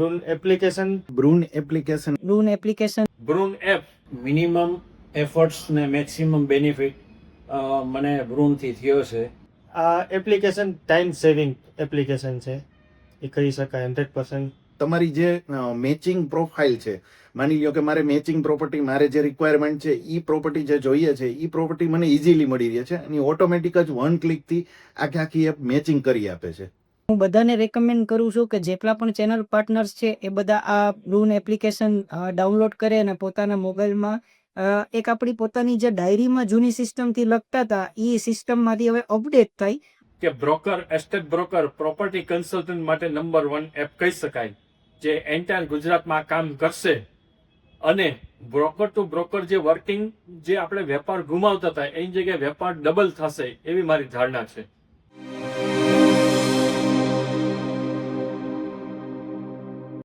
બ્રૂન application બ્રૂન app minimum efforts ને maximum benefit મને બ્રૂનથી થયો છે. આ એપ્લિકેશન ટાઈમ સેવિંગ એપ્લિકેશન છે એ કહી શકાય 100%. તમારી જે મેચિંગ પ્રોફાઇલ છે, માની લો કે મારે મેચિંગ પ્રોપર્ટી, મારે જે રિક્વાયરમેન્ટ છે એ પ્રોપર્ટી જે જોઈએ છે એ પ્રોપર્ટી મને ઇઝીલી મળી રહે છે અને ઓટોમેટિક જ વન ક્લિકથી આખી એપ મેચિંગ કરી આપે છે. હું બધાને રેકમેન્ડ કરું છું કે જેટલા પણ ચેનલ પાર્ટનર્સ છે એ બધા આ બ્રૂન એપ્લિકેશન ડાઉનલોડ કરે અને પોતાના મોબાઈલમાં એક આપણી પોતાની જે ડાયરીમાં જૂની સિસ્ટમથી લખતા હતા એ સિસ્ટમમાંથી હવે અપડેટ થાય. કે broker, estate broker, property consultant માટે નંબર 1 એપ કહી શકાય, જે એન્ટાયર ગુજરાતમાં કામ કરશે. અને બ્રોકર ટુ બ્રોકર જે વર્કિંગ, જે આપણે વેપાર ગુમાવતા હતા એની જગ્યાએ વેપાર ડબલ થશે એવી મારી ધારણા છે.